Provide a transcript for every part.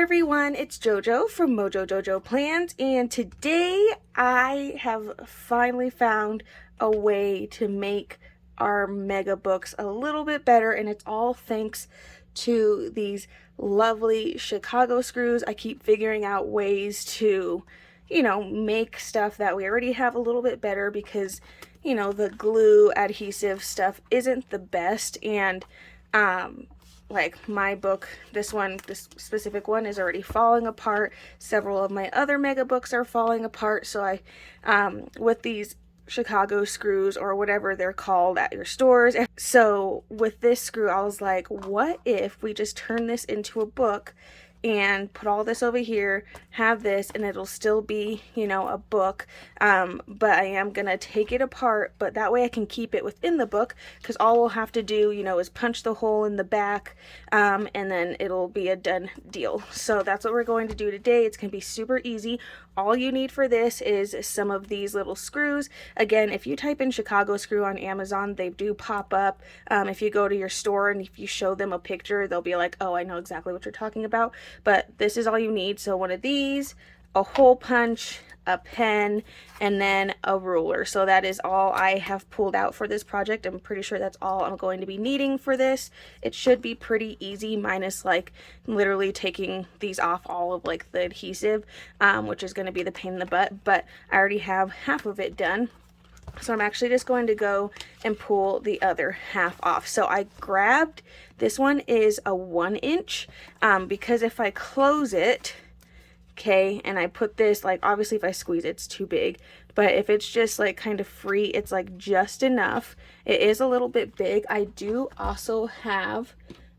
everyone, it's JoJo from Mojo Jojo Plans, and today I have finally found a way to make our mega books a little bit better, and it's all thanks to these lovely Chicago screws. I keep figuring out ways to, make stuff that we already have a little bit better because, the glue adhesive stuff isn't the best, and like my book, this specific one is already falling apart. Several of my other mega books are falling apart. So I, with these Chicago screws or whatever they're called at your stores. So with this screw, I was like, what if we just turn this into a book and put all this over here, have this, and it'll still be, a book. But I am gonna take it apart, but that way I can keep it within the book, because all we'll have to do, is punch the hole in the back, and then it'll be a done deal. So that's what we're going to do today. It's gonna be super easy. All you need for this is some of these little screws. Again, if you type in Chicago screw on Amazon, they do pop up. If you go to your store and if you show them a picture, they'll be like, oh, I know exactly what you're talking about. But this is all you need. So one of these, a hole punch, a pen, and then a ruler. So that is all I have pulled out for this project. I'm pretty sure that's all I'm going to be needing for this. It should be pretty easy, minus like literally taking these off all of like the adhesive, which is going to be the pain in the butt, but I already have half of it done. So I'm actually just going to go and pull the other half off. So I grabbed, this one is a 1-inch, because if I close it, okay, and I put this, like, obviously if I squeeze it, it's too big, but if it's just like kind of free, it's like just enough. It is a little bit big. I do also have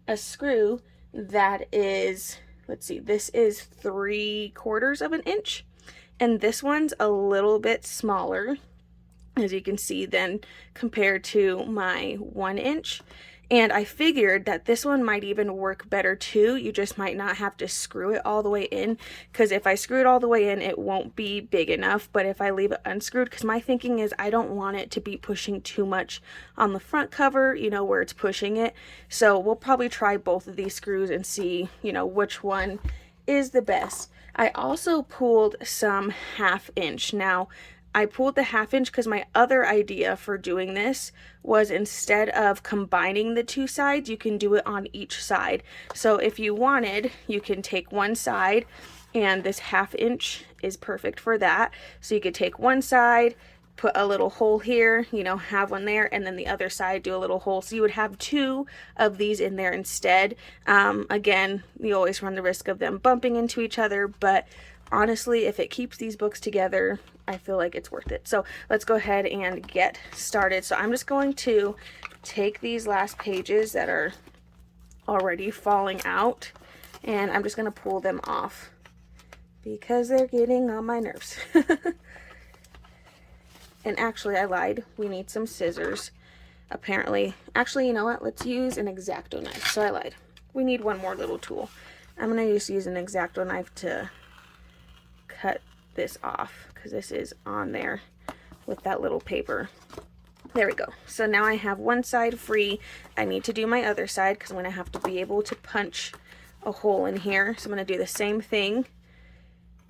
a screw that is, let's see, this is 3/4 of an inch, and this one's a little bit smaller, as you can see, then compared to my 1-inch. And I figured that this one might even work better too. You just might not have to screw it all the way in, because if I screw it all the way in, it won't be big enough. But if I leave it unscrewed, because my thinking is I don't want it to be pushing too much on the front cover, where it's pushing it. So we'll probably try both of these screws and see, which one is the best. I also pulled some 1/2-inch. Now, I pulled the 1/2-inch because my other idea for doing this was, instead of combining the two sides, you can do it on each side. So if you wanted, you can take one side, and this 1/2-inch is perfect for that. So you could take one side, put a little hole here, have one there, and then the other side do a little hole. So you would have two of these in there instead. Again, you always run the risk of them bumping into each other, but honestly, if it keeps these books together, I feel like it's worth it. So let's go ahead and get started. So I'm just going to take these last pages that are already falling out, and I'm just going to pull them off because they're getting on my nerves. And actually, I lied. We need some scissors. Apparently, actually, you know what? Let's use an X-Acto knife. So I lied. We need one more little tool. I'm going to just use an X-Acto knife to cut this off, because this is on there with that little paper. There we go. So now I have one side free. I need to do my other side because I'm going to have to be able to punch a hole in here. So I'm going to do the same thing,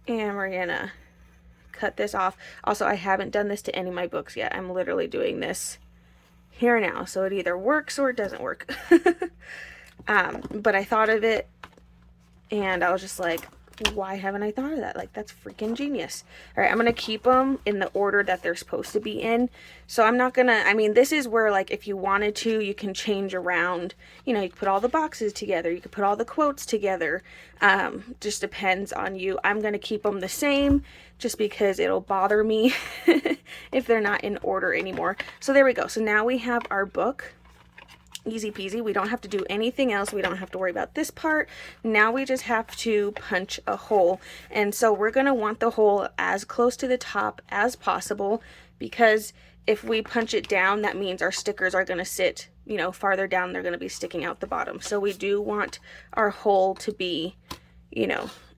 and we're going to cut this off. Also, I haven't done this to any of my books yet. I'm literally doing this here now, so it either works or it doesn't work. But I thought of it, and I was just like, why haven't I thought of that? Like, that's freaking genius. All right, I'm gonna keep them in the order that they're supposed to be in. So I'm not gonna, this is where, like, if you wanted to, you can change around. You can put all the boxes together, you could put all the quotes together. Just depends on you. I'm gonna keep them the same just because it'll bother me if they're not in order anymore. So there we go. So now we have our book. Easy peasy. We don't have to do anything else. We don't have to worry about this part. Now we just have to punch a hole. And so we're going to want the hole as close to the top as possible, because if we punch it down, that means our stickers are going to sit, farther down. They're going to be sticking out the bottom. So we do want our hole to be,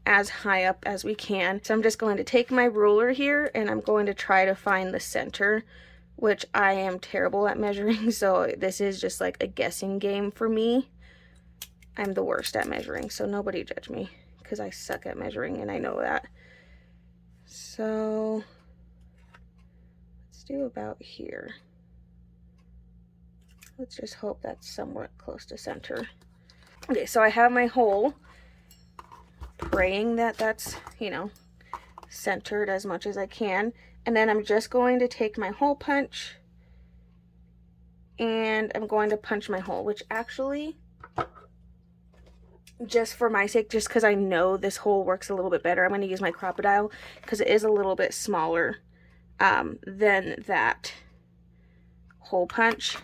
as high up as we can. So I'm just going to take my ruler here, and I'm going to try to find the center, which I am terrible at measuring, so this is just like a guessing game for me. I'm the worst at measuring, so nobody judge me, because I suck at measuring and I know that. So let's do about here. Let's just hope that's somewhat close to center. Okay, so I have my hole, praying that that's, you know, centered as much as I can. And then I'm just going to take my hole punch and I'm going to punch my hole, which actually, just for my sake, just because I know this hole works a little bit better, I'm going to use my crocodile because it is a little bit smaller than that hole punch.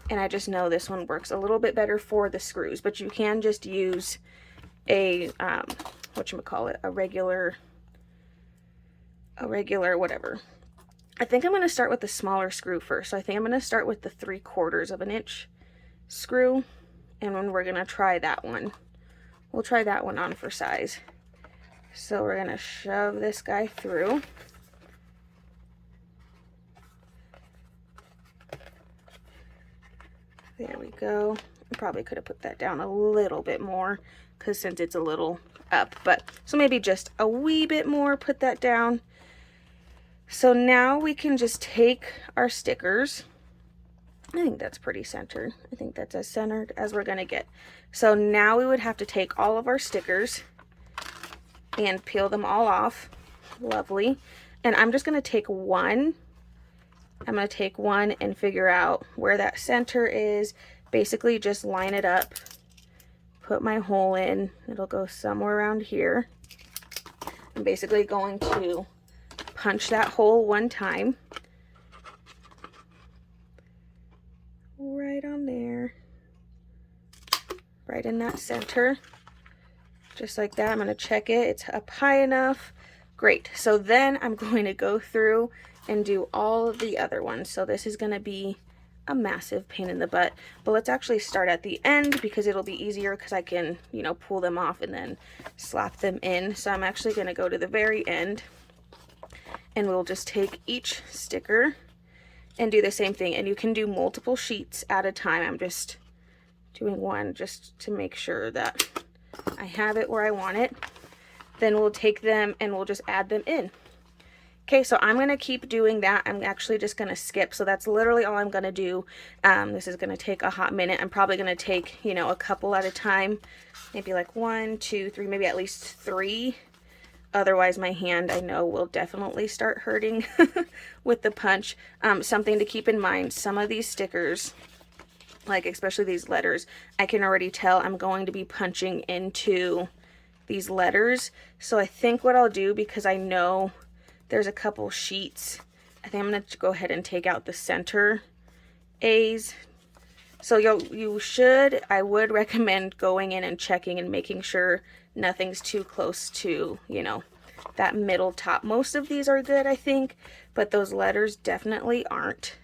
And I just know this one works a little bit better for the screws, but you can just use a, whatchamacallit, a regular whatever. I think I'm going to start with the smaller screw first. So I think I'm going to start with the 3/4 of an inch screw, and then we're going to try that one. We'll try that one on for size. So we're going to shove this guy through. There we go. I probably could have put that down a little bit more because since it's a little up, but so maybe just a wee bit more, put that down. So now we can just take our stickers. I think that's pretty centered. I think that's as centered as we're gonna get. So now we would have to take all of our stickers and peel them all off. Lovely. And I'm just gonna take one. I'm going to take one and figure out where that center is. Basically just line it up, put my hole in. It'll go somewhere around here. I'm basically going to punch that hole one time. Right on there. Right in that center. Just like that. I'm going to check it. It's up high enough. Great. So then I'm going to go through and do all of the other ones. So this is going to be a massive pain in the butt, but let's actually start at the end because it'll be easier because I can, you know, pull them off and then slap them in. So I'm actually going to go to the very end and we'll just take each sticker and do the same thing. And you can do multiple sheets at a time. I'm just doing one just to make sure that I have it where I want it. Then we'll take them and we'll just add them in. Okay, so I'm going to keep doing that. I'm actually just going to skip. So that's literally all I'm going to do. This is going to take a hot minute. I'm probably going to take, you know, a couple at a time. Maybe like 1, 2, 3, maybe at least 3. Otherwise, my hand, I know, will definitely start hurting with the punch. Something to keep in mind, some of these stickers, like especially these letters, I can already tell I'm going to be punching into these letters. So I think what I'll do, because I know there's a couple sheets, I think I'm going to go ahead and take out the center A's. So I would recommend going in and checking and making sure nothing's too close to, you know, that middle top. Most of these are good, I think, but those letters definitely aren't.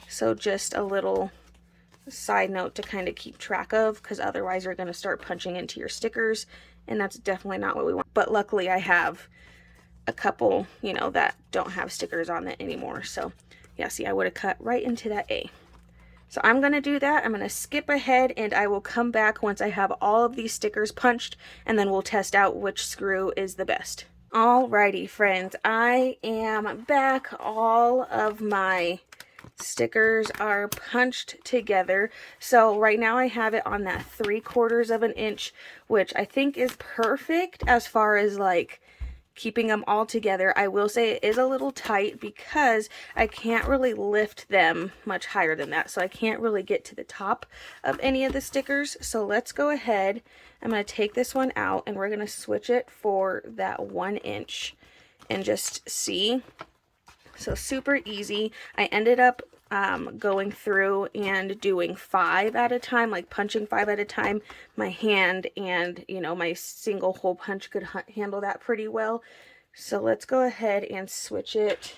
So just a little side note to kind of keep track of, because otherwise you're going to start punching into your stickers, and that's definitely not what we want. But luckily I have a couple, you know, that don't have stickers on it anymore. So yeah, see, I would have cut right into that A. So I'm going to do that. I'm going to skip ahead and I will come back once I have all of these stickers punched, and then we'll test out which screw is the best. Alrighty, friends, I am back. All of my stickers are punched together. So right now I have it on that 3/4 of an inch, which I think is perfect as far as like keeping them all together. I will say it is a little tight because I can't really lift them much higher than that. So I can't really get to the top of any of the stickers. So let's go ahead. I'm going to take this one out and we're going to switch it for that 1 inch and just see. So super easy. I ended up going through and doing 5 at a time, like punching 5 at a time. My hand and, you know, my single hole punch could handle that pretty well. So let's go ahead and switch it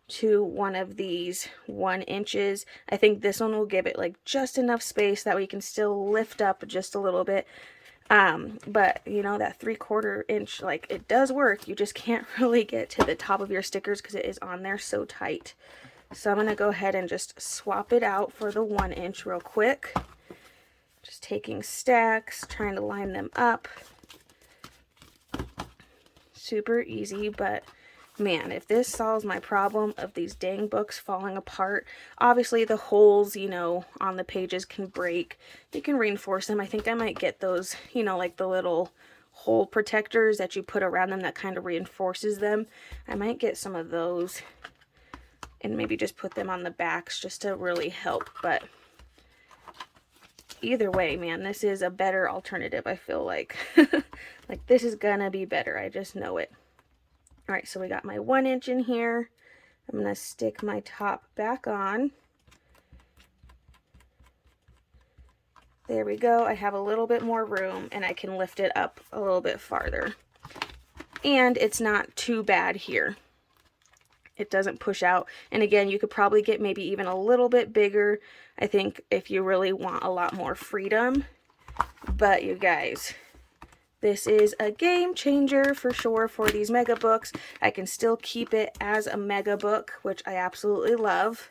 to one of these 1 inches. I think this one will give it like just enough space that we can still lift up just a little bit. But you know, that 3/4 inch, like, it does work. You just can't really get to the top of your stickers because it is on there so tight. So I'm going to go ahead and just swap it out for the 1 inch real quick. Just taking stacks, trying to line them up. super easy, but man, if this solves my problem of these dang books falling apart, obviously the holes, you know, on the pages can break. You can reinforce them. I think I might get those, you know, like the little hole protectors that you put around them that kind of reinforces them. I might get some of those and maybe just put them on the backs just to really help. But either way, man, this is a better alternative, I feel like. Like, this is gonna be better. I just know it. All right, so we got my 1 inch in here. I'm gonna stick my top back on. There we go. I have a little bit more room and I can lift it up a little bit farther. And it's not too bad here. It doesn't push out. And again, you could probably get maybe even a little bit bigger, I think, if you really want a lot more freedom. But you guys, this is a game changer for sure for these mega books. I can still keep it as a mega book, which I absolutely love.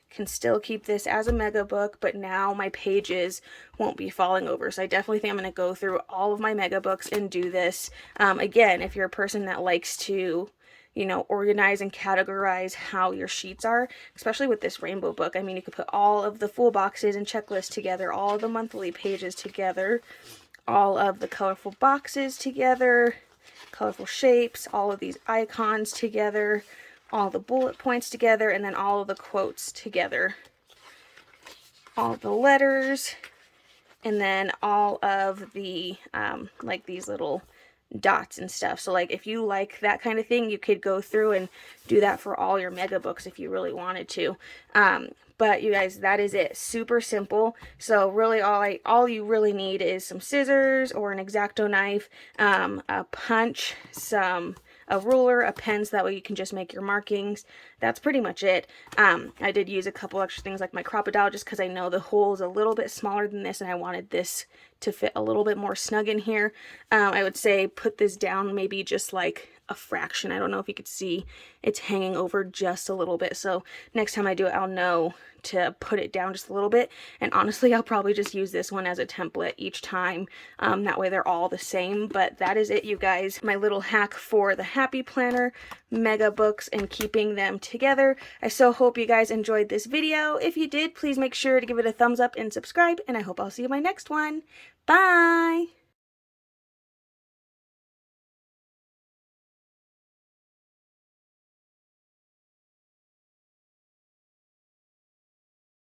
Can still keep this as a mega book, but now my pages won't be falling over. So I definitely think I'm going to go through all of my mega books and do this. Again, if you're a person that likes to, you know, organize and categorize how your sheets are, especially with this rainbow book. I mean, you could put all of the full boxes and checklists together, all of the monthly pages together, all of the colorful boxes together, colorful shapes, all of these icons together, all the bullet points together, and then all of the quotes together, all the letters, and then all of the like these little dots and stuff. So like if you like that kind of thing, you could go through and do that for all your mega books if you really wanted to. But you guys, that is it. Super simple. So really all you really need is some scissors or an X-Acto knife, a punch, a ruler, a pen, so that way you can just make your markings. That's pretty much it. I did use a couple extra things like my crocodile just because I know the hole is a little bit smaller than this and I wanted this to fit a little bit more snug in here. I would say put this down maybe just like a fraction. I don't know if you could see it's hanging over just a little bit. So next time I do it, I'll know to put it down just a little bit. And honestly, I'll probably just use this one as a template each time. That way they're all the same. But that is it, you guys. My little hack for the Happy Planner mega books and keeping them together. I so hope you guys enjoyed this video. If you did, please make sure to give it a thumbs up and subscribe. And I hope I'll see you in my next one. Bye!